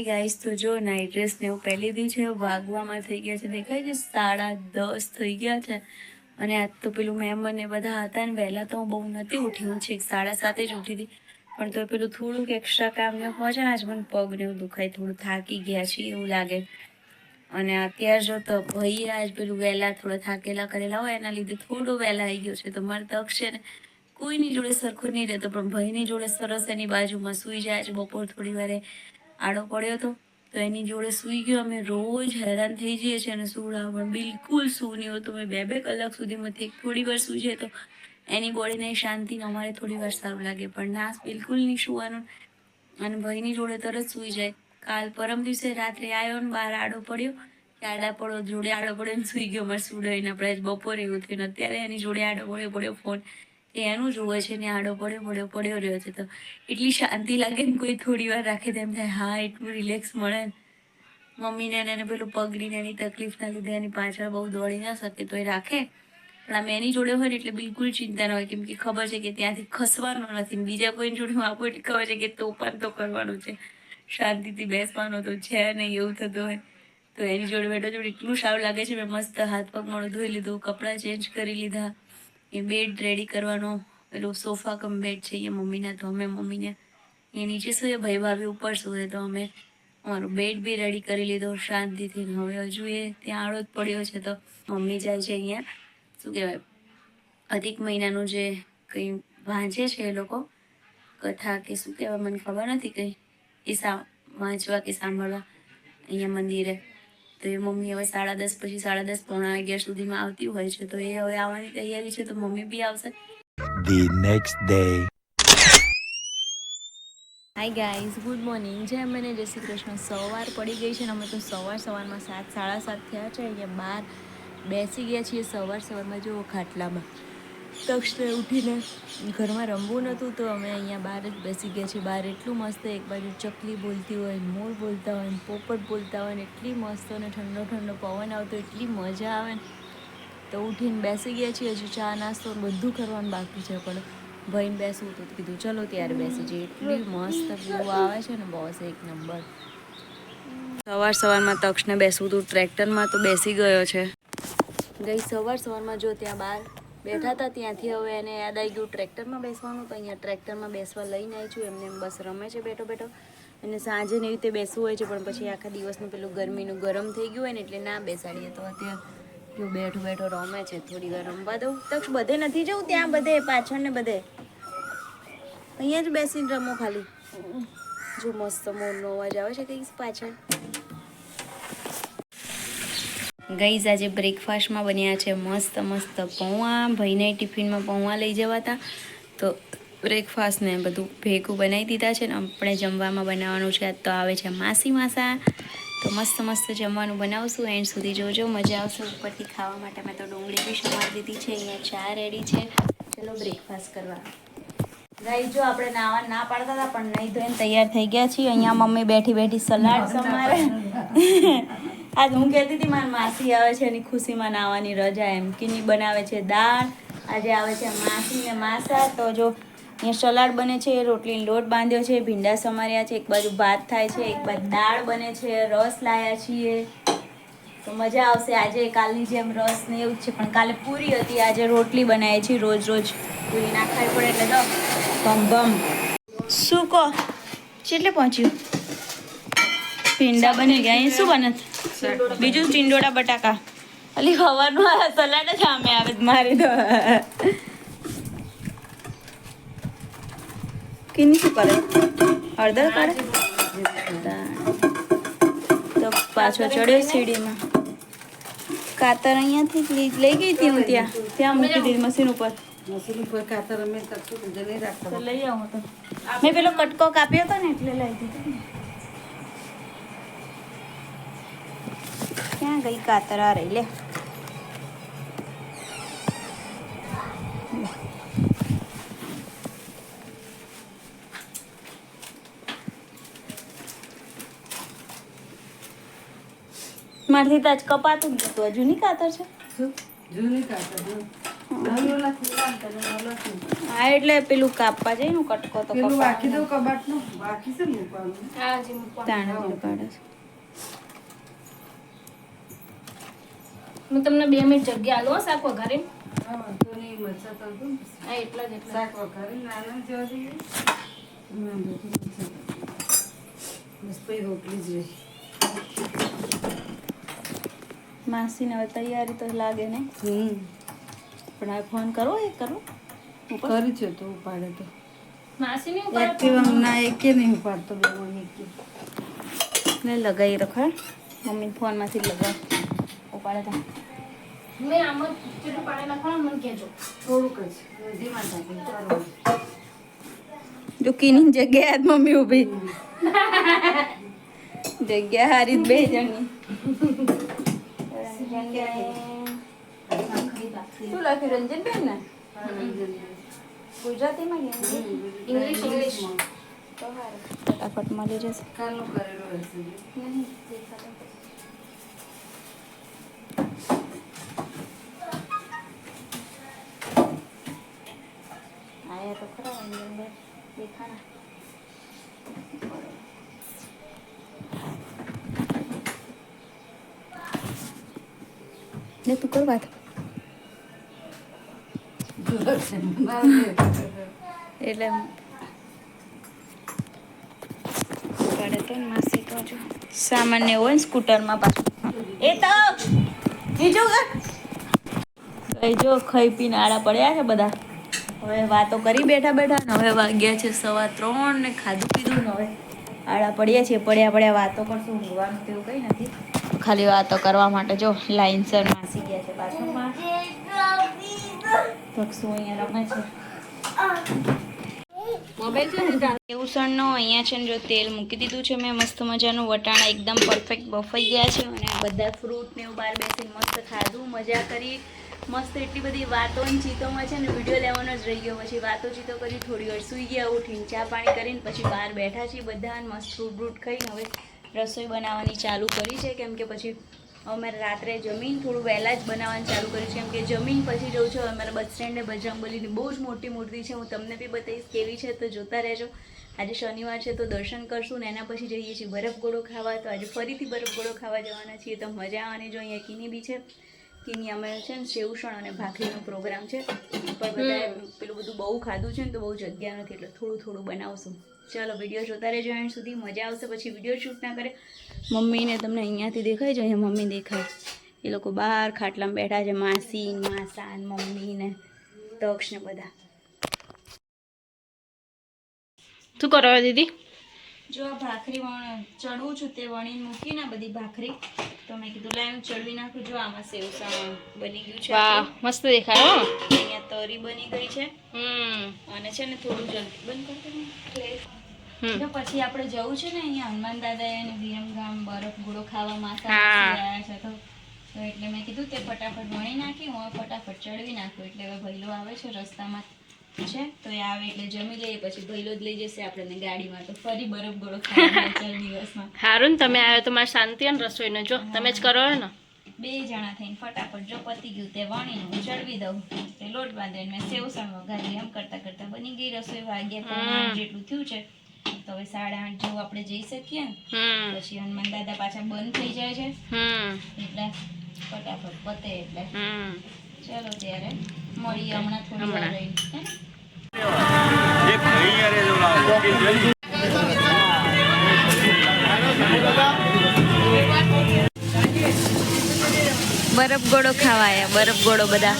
Guys તો જો night dress ને એવું પહેરી લીધી છે. વાગવામાં થઈ ગયા છે, દેખાય છે 10:30 થઈ ગયા છે. અને આજ તો પેલું મહેમાન ને બધા હતા ને વહેલા તો હું બહુ નથી ઉઠી, હું છેક 7:30 જ ઉઠી હતી. પણ તો પેલું થોડુંક એક્સ્ટ્રા કામ ને હોય છે ને, આજ મને પગ ને એવું દુખાય, થોડું થાકી ગયા છે એવું લાગે. અને અત્યારે જો તો ભાઈ આજ પેલું વહેલા થોડા થાકેલા કરેલા હોય એના લીધે થોડો વહેલા આવી ગયો છે. તો મારે તક છે ને કોઈની જોડે સરખું નહીં રહેતો, પણ ભાઈની જોડે સરસ એની બાજુમાં સૂઈ જાય છે. બપોર થોડી વારે આડો પડ્યો હતો તો એની જોડે સૂઈ ગયો. અમે રોજ હેરાન થઈ જઈએ છીએ અને સુવડાવવા પણ બિલકુલ સૂવું નહીં હોતું. મેં 2-2 કલાક સુધીમાંથી થોડી વાર સૂઈ જાય તો એની બોડીને શાંતિને અમારે થોડી વાર સારું લાગે, પણ ના બિલકુલ નહીં સૂવાનું. અને ભાઈની જોડે તરત સૂઈ જાય. કાલ પરમ દિવસે રાત્રે આવ્યો ને બહાર આડો પડ્યો, આડા પડો જોડે આડો પડ્યો ને સૂઈ ગયો. મારે સુડાઈને આપણે બપોરે એવું થયું ને અત્યારે એની જોડે આડો પડ્યો ફોન એ એનું જોવે છે ને આડો પડ્યો રહ્યો છે. તો એટલી શાંતિ લાગે ને કોઈ થોડી વાર રાખે તેમ થાય, હા એટલું રિલેક્સ મળે ને. મમ્મીને એને પેલું પગડીને એની તકલીફના લીધે એની પાછળ બહુ દોડી ના શકે તો એ રાખે. પણ આમ એની જોડે હોય ને એટલે બિલકુલ ચિંતા ન હોય, કેમ કે ખબર છે કે ત્યાંથી ખસવાનું નથી. બીજા કોઈની જોડે હું આપું એટલે ખબર છે કે તોફાન તો કરવાનું છે, શાંતિથી બેસવાનું તો છે નહીં એવું થતું હોય. તો એની જોડે બેઠો જોડે એટલું સારું લાગે છે. મેં મસ્ત હાથ પગ મોઢું ધોઈ લીધું, કપડાં ચેન્જ કરી લીધા, એ બેડ રેડી કરવાનો. પેલું સોફા કમ બેડ છે એ મમ્મીના, તો અમે મમ્મીને એ નીચે સૂએ, ભાઈ ભાભી ઉપર સૂએ, તો અમે અમારું બેડ બી રેડી કરી લીધો શાંતિથી. હવે હજુ એ ત્યાં આડો જ પડ્યો છે. તો મમ્મી જાય છે અહીંયા શું કહેવાય અધિક મહિનાનું જે કંઈ વાંચે છે એ લોકો કથા કે શું કહેવાય મને ખબર નથી, કંઈ એ વાંચવા કે સાંભળવા અહીંયા મંદિરે. તો એ મમ્મી હવે 10:30 પછી 10:30 પોણા 11 સુધીમાં આવતી હોય છે. તો એ હવે આવવાની તૈયારી છે, તો મમ્મી બી આવશે. The next day. Hi guys, good morning. જય મને જય શ્રી કૃષ્ણ. સવાર પડી ગઈ છે ને અમે તો સવારમાં 7:30 થયા છે. અહીંયા બહાર બેસી ગયા છીએ સવારમાં જુઓ ખાટલામાં. તક્ષને ઉઠીને ઘરમાં રમવું નહોતું તો અમે અહીંયા બહાર જ બેસી ગયા છીએ. બહાર એટલું મસ્ત, એક બાજુ ચકલી બોલતી હોય, મોર બોલતા હોય, પોપટ બોલતા હોય ને એટલી મસ્ત અને ઠંડો ઠંડો પવન આવતો એટલી મજા આવે ને. તો ઉઠીને બેસી ગયા છીએ. હજુ ચા નાસ્તો બધું કરવાનું બાકી છે, પણ ભાઈને બેસવું તો કીધું ચલો ત્યારે બેસી જઈએ. એટલી મસ્ત વ્યૂ આવે છે ને બોસ, એક નંબર. સવારમાં તક્ષને બેસવું હતું ટ્રેક્ટરમાં, તો બેસી ગયો છે. ગઈ સવારમાં જો ત્યાં બહાર બેઠા હતા, ત્યાંથી હવે એને યાદ આવી ગયું ટ્રેક્ટરમાં બેસવાનું. તો અહીંયા ટ્રેક્ટરમાં બેસવા લઈને આવી છું. એમને બસ રમે છે બેઠો. અને સાંજે એવી રીતે બેસવું હોય છે, પણ પછી આખા દિવસનું પેલું ગરમીનું ગરમ થઈ ગયું હોય ને એટલે ના બેસાડીએ. તો અત્યારે બેઠો રમે છે. થોડી વાર રમવા દઉં. તક્ષ બધે નથી જવું, ત્યાં બધે પાછળ ને બધે અહીંયા જ બેસીને રમો ખાલી. જો મસ્ત મોરનો અવાજ આવે છે કંઈ પાછળ. ગઈઝ આજે બ્રેકફાસ્ટમાં બન્યા છે મસ્ત પૌવા. ભાઈને ટિફિનમાં પૌવા લઈ જવાતા, તો બ્રેકફાસ્ટ ને બધું ભેગું બનાવી દીધા છે ને આપણે જમવામાં બનાવવાનું છે. તો આવે છે માસા, તો મસ્ત જમવાનું બનાવશું. એન્ડ સુધી જોજો, મજા આવશે ઉપરથી ખાવા માટે. મેં તો ડુંગળી બી સમારી દીધી છે. અહીંયા ચા રેડી છે. ચલો બ્રેકફાસ્ટ કરવા. ગાઈ જો આપણે નાવા ના પાડતા હતા, પણ નહીં ધોઈને તૈયાર થઈ ગયા છીએ. અહીંયા મમ્મી બેઠી સલાડ સમારે. આજ હું કહેતી હતી મારી માસી આવે છે એની ખુશીમાં નાવાની રજા, એમ કિની બનાવે છે દાળ. આજે આવે છે માસી ને માસા. તો જો અહીંયા સલાડ બને છે, રોટલીનો લોટ બાંધ્યો છે, ભીંડા સમાર્યા છે, એક બાજુ ભાત થાય છે, એક બાજુ દાળ બને છે, રસ લાયા છીએ. તો મજા આવશે આજે. કાલની જેમ રસ ને એવું જ છે, પણ કાલે પૂરી હતી, આજે રોટલી બનાવી છે. રોજ પૂરી ના ખાવી પડે એટલે તો ભમ. શું કહો કેટલે પહોંચ્યું? ભીંડા બની ગયા. અહીં શું બને? બીજું ટીંડોળા બટાકા. અલી સવારનું સલાડ જ સામે આવે મારી તો. કિની શું કરે? હળદર કાઢે તો પાછો ચડ્યો સીડીમાં. કાતર અહીંયાથી લઈ ગઈ હતી હું, ત્યાં મૂકી દીધી મશીન ઉપર. કાતર અમે તો લઈ આવું તો મેં પેલો કટકો કાપ્યો હતો ને એટલે લઈ દીધો. ક્યાં ગઈ કાતર? આ રહી લે. મારથી તો આજ કપાતું જ હતું. જૂની કાતર છે. જૂની કાતર હવે ઓલા ખુલ્લા ને તમે ઓલા છે. હા એટલે પેલું કાપવા જાય ને કટકો તો પેલું કપાય. વાકી દઉં કબાટનું. વાકી છે ને મૂકવાનું. તાણે જ કાઢે છે. હું તમને 2 મિનિટ જગ્યા આલો શાક વઘારે. હા, વાંધો નહીં, મરચાં તળતું ને પછી. હા એટલા જ એટલા. શાક વઘારીને નાના જેવા થઈ ગયા. વાંધો નહીં, મરચાં તળતું. બસ પછી રોટલી જ રહી. માસીને હવે તૈયારી તો લાગે ને હમ. પણ હવે ફોન કરો એ કરો કરી છે તો ઉપાડે તો. માસીને હું એક્ટિવા ના એકે નહીં ઉપાડતો બેમાં એકે. ને લગાવી રખાય મમ્મી ફોનમાંથી જ લગાવ ઉપાડે તો મેં આમાં કેટલું પાણી નાખવાનું મને કહેજો. થોડુંક જ ધીમા ઢાંકીને કરવાનું. જો કીની જગ્યાએ જ મમ્મી ઊભી જગ્યા હારી જ બે જણની શું લખ્યું રંજનબેન ને ગુજરાતીમાં કે ઇંગ્લિશ ઇંગ્લિશ. તો સારું ફટાફટ મળી જશે કાલનું કરેલું હશે. નહીં દેખાતું. આયા તો ખરા રંજનબેન દેખાણા ને તું કર વાત એટલે પડે તો ને માસી તો જો સામાન્ય હોય ને સ્કૂટરમાં પાછું એ તો બીજું કઈ જો ખાઈ પીને આડા પડ્યા છે બધા હવે વાતો કરી બેઠા બેઠા ને હવે વાગ્યા છે 3:15 ને ખાધું પીધું ને હવે આડા પડ્યા છે પડ્યા વાતો કરશું ઊંઘવાનું તેવું કંઈ નથી ખાલી વાતો કરવા માટે જો લાઈનસર માસી ગયા છે બાથરૂમમાં પક્ષુ અહીંયા રમે છે એવું સણનો અહીંયા છે ને જો તેલ મૂકી દીધું છે મેં મસ્ત મજાનું વટાણા એકદમ પરફેક્ટ બફાઈ ગયા છે અને આ બધા ફ્રૂટ ને એવું બહાર બેસીને મસ્ત ખાધું મજા કરી મસ્ત એટલી બધી વાતો ને ચીતોમાં છે ને વિડીયો લેવાનો જ રહી ગયો પછી વાતો ચીતો કરી થોડી વાર સૂઈ ગયા ઉઠીને ચા પાણી કરીને પછી બહાર બેઠા છીએ બધા મસ્ત ફ્રૂટ બ્રૂટ ખાઈને હવે રસોઈ બનાવવાની ચાલુ કરી છે કેમ કે પછી અમારે રાત્રે જમીન થોડું વહેલા જ બનાવવાનું ચાલુ કર્યું છે કેમ કે જમીન પછી જઉં છું અમારા બસ સ્ટેન્ડે બજરંગબલીની બહુ જ મોટી મૂર્તિ છે હું તમને બી બતાવીશ કેવી છે તો જોતા રહેજો આજે શનિવાર છે તો દર્શન કરશું ને એના પછી જઈએ છીએ બરફગોળો ખાવા તો આજે ફરીથી બરફગોળો ખાવા જવાના છીએ તો મજા આવવાની જો અહીંયા કીની બી છે કીની અમે છે ને સેવસણ અને ભાખરીનો પ્રોગ્રામ છે પણ બધા પેલું બધું બહુ ખાધું છે ને તો બહુ જગ્યા નથી એટલે થોડું થોડું બનાવશું ચાલો વિડીયો જોતા રહેજો એન્ડ સુધી મજા આવશે પછી વિડીયો શૂટ ના કરે મમ્મીને તમને અહીંયાથી દેખાય છે અહીંયા મમ્મી દેખાય એ લોકો બહાર ખાટલામાં બેઠા છે માસી માસા ને મમ્મી ને દક્ષ ને બધા શું કરો દીદી? જો આ ભાખરી ચડવું છું તે વણીને મૂકીને બધી ભાખરી તો મેં કીધું લાવ ચડવી નાખું જો આમાં સેવસણ બની ગયું છે વાહ મસ્ત દેખાય હો. અહીંયા તરી બની ગઈ છે હમ અને છે ને થોડું જલ્દી બંધ કરી હમ. દો પછી આપણે જવું છે ને અહીંયા હનુમાન દાદા અને વિરમગામ બરફ ગોળો ખાવા માસા હા. આવ્યા છે તો એટલે મેં કીધું તે ફટાફટ વણી નાખી હું ફટાફટ ચડવી નાખું એટલે હવે ભૈલો આવે છે રસ્તામાં છે તો એ આવે એટલે જમી લઈએ પછી ભૈલો જ લઈ જશે આપણને ગાડીમાં તો ફરી બરફ ગોળો ખાવા 4 દિવસમાં સારું ને તમે આવ્યો તો મારે શાંતિ ને રસોઈનો જો તમે જ કરો ને. 2 જણા થઈને ફટાફટ જો પતી ગયું તે વણીને હું ચડવી દઉં તે લોટ બાંધીને મેં સેવસણ વઘારી એમ કરતા કરતા બની ગઈ રસોઈ વાગ્યા 8 જેટલું થયું છે તો હવે 8:30 જેવું આપણે જઈ શકીએ ને પછી હનુમાન દાદા પાછા બંધ થઈ જાય છે એટલે ફટાફટ પતે એટલે ચલો ત્યારે મળીએ હમણાં થોડી વાર રહીને હે ને? બરફ ગોળો ખાવા આવ્યા બરફ ગોળો બધા